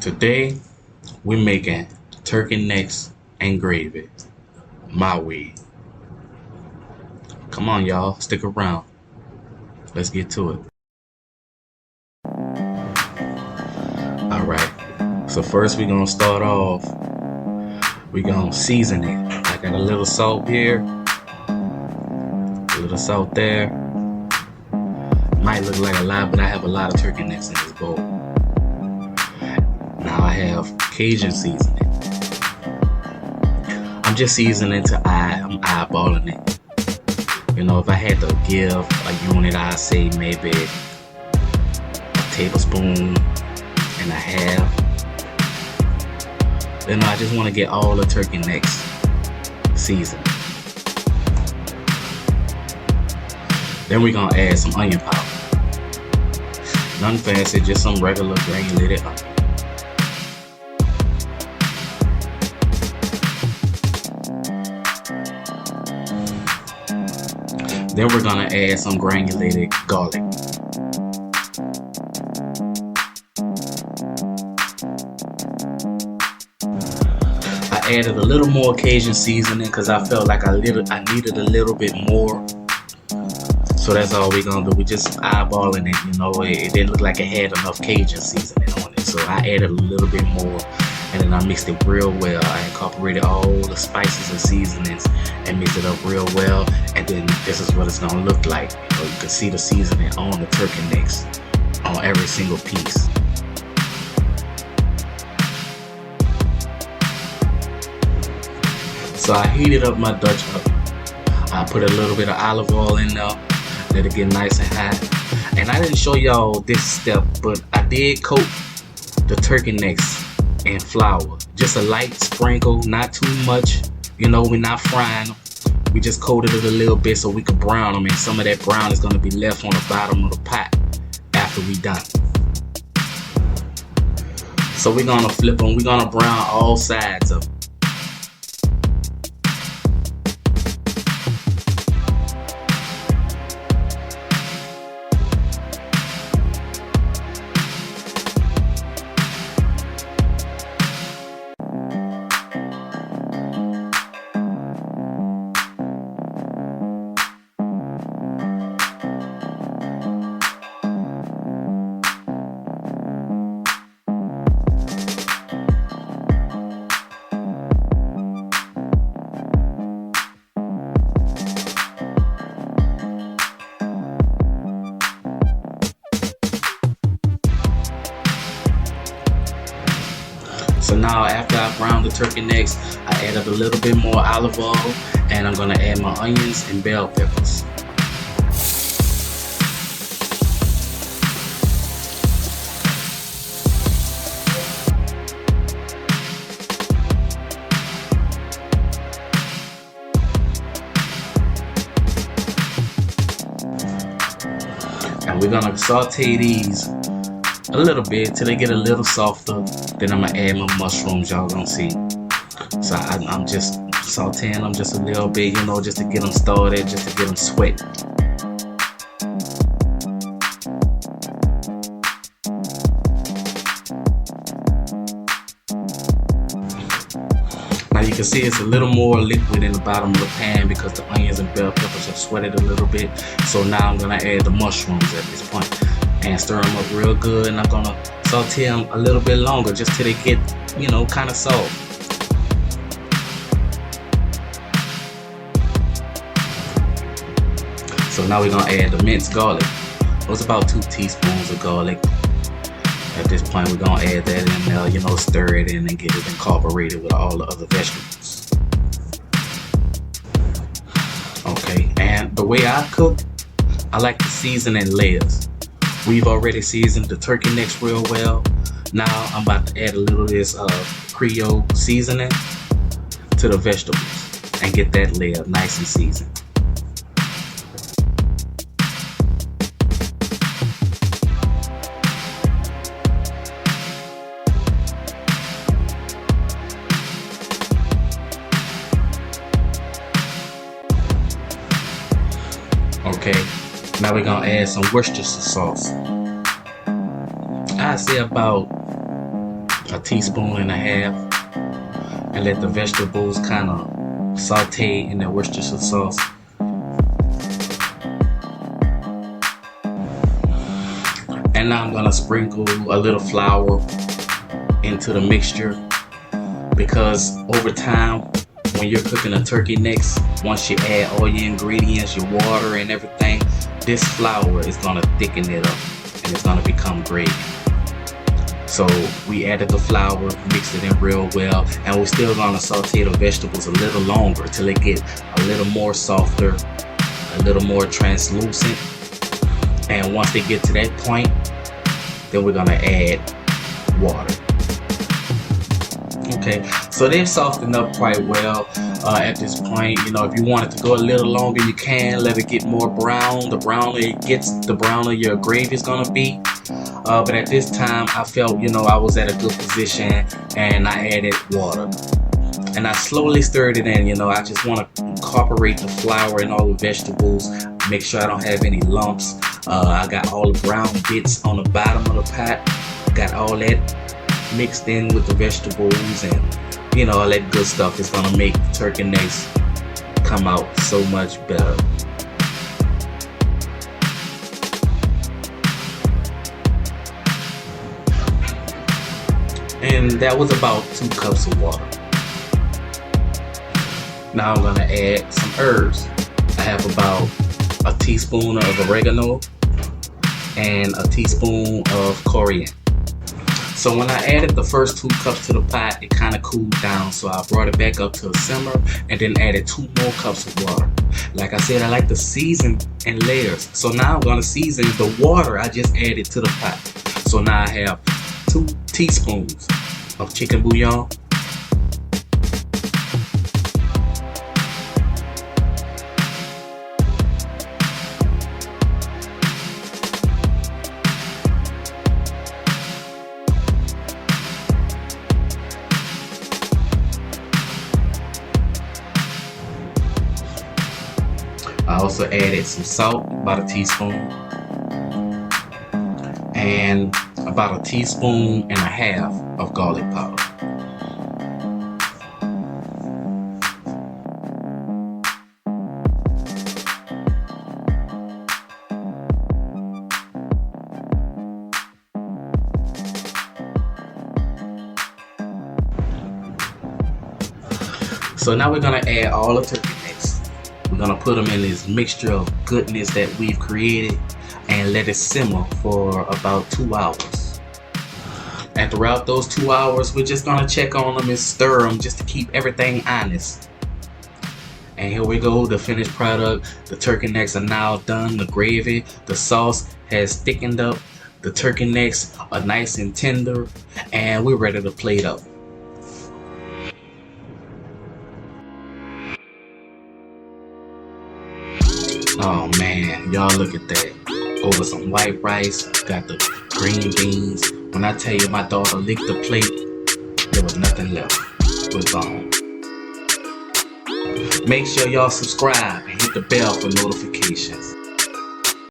Today we're making turkey necks and gravy my way. Come on, y'all, stick around. Let's get to it. All right. So first we're gonna start off. We're gonna season it. I got a little salt here, a little salt there. Might look like a lot, but I have a lot of turkey necks in this bowl. Now I have Cajun seasoning. I'm just seasoning to I'm eyeballing it. You know, if I had to give a unit, I'd say maybe a tablespoon and a half. You know, I just want to get all the turkey necks seasoned. Then we're gonna add some onion powder. Nothing fancy, just some regular granulated onion. Then we're gonna add some granulated garlic. I added a little more Cajun seasoning because I felt like I needed a little bit more. So that's all we're gonna do. We just eyeballing it, you know. It didn't look like it had enough Cajun seasoning on it, so I added a little bit more, and then I mixed it real well. I incorporated all the spices and seasonings and mixed it up real well. And then this is what it's gonna look like. You know, you can see the seasoning on the turkey necks on every single piece. So I heated up my Dutch oven. I put a little bit of olive oil in there, let it get nice and hot. And I didn't show y'all this step, but I did coat the turkey necks in flour. Just a light sprinkle, not too much. You know, we're not frying them. We just coated it a little bit so we could brown them, and some of that brown is gonna be left on the bottom of the pot after we done. So we're gonna flip them. We're gonna brown all sides of them. So now after I browned the turkey necks, I added a little bit more olive oil, and I'm gonna add my onions and bell peppers. And we're gonna saute these a little bit till they get a little softer. Then I'm gonna add my mushrooms, y'all gonna see. So I'm just sauteing them just a little bit, you know, just to get them started, just to get them sweating. Now you can see it's a little more liquid in the bottom of the pan because the onions and bell peppers have sweated a little bit. So now I'm gonna add the mushrooms at this point and stir them up real good, and I'm gonna saute them a little bit longer just till they get, you know, kind of soft. So now we're gonna add the minced garlic. It was about 2 teaspoons of garlic. At this point, we're gonna add that in there, you know, stir it in and get it incorporated with all the other vegetables. Okay, and the way I cook, I like to season in layers. We've already seasoned the turkey necks real well. Now I'm about to add a little of this Creole seasoning to the vegetables and get that layer nice and seasoned. Okay, now we're gonna add some Worcestershire sauce. I say about a teaspoon and a half, and let the vegetables kind of saute in the Worcestershire sauce. And now I'm gonna sprinkle a little flour into the mixture, because over time, when you're cooking a turkey necks, once you add all your ingredients, your water and everything, this flour is gonna thicken it up and it's gonna become gravy. So we added the flour, mixed it in real well, and we're still gonna saute the vegetables a little longer till they get a little more softer, a little more translucent. And once they get to that point, then we're gonna add water. Okay, so they've softened up quite well at this point. You know, if you want it to go a little longer, you can let it get more brown. The browner it gets, the browner your gravy is gonna be. But at this time, I felt, you know, I was at a good position, and I added water. And I slowly stirred it in. You know, I just want to incorporate the flour and all the vegetables, make sure I don't have any lumps. I got all the brown bits on the bottom of the pot. Got all that mixed in with the vegetables and, you know, all that good stuff. Is gonna make turkey necks come out so much better. And that was about 2 cups of water. Now I'm gonna add some herbs. I have about a teaspoon of oregano and a teaspoon of coriander. So when I added the first 2 cups to the pot, it kind of cooled down. So I brought it back up to a simmer and then added 2 more cups of water. Like I said, I like to season in layers. So now I'm gonna season the water I just added to the pot. So now I have 2 teaspoons of chicken bouillon, I also added some salt, about a teaspoon, and about a teaspoon and a half of garlic powder. So now we're gonna add all the turkey necks. We're gonna put them in this mixture of goodness that we've created and let it simmer for about 2 hours. And throughout those 2 hours, we're just gonna check on them and stir them just to keep everything honest. And here we go, the finished product. The turkey necks are now done. The gravy, the sauce has thickened up. The turkey necks are nice and tender, and we're ready to plate up. Oh man, y'all look at that. Over some white rice, got the green beans. When I tell you my daughter licked the plate, there was nothing left. It was gone. Make sure y'all subscribe and hit the bell for notifications.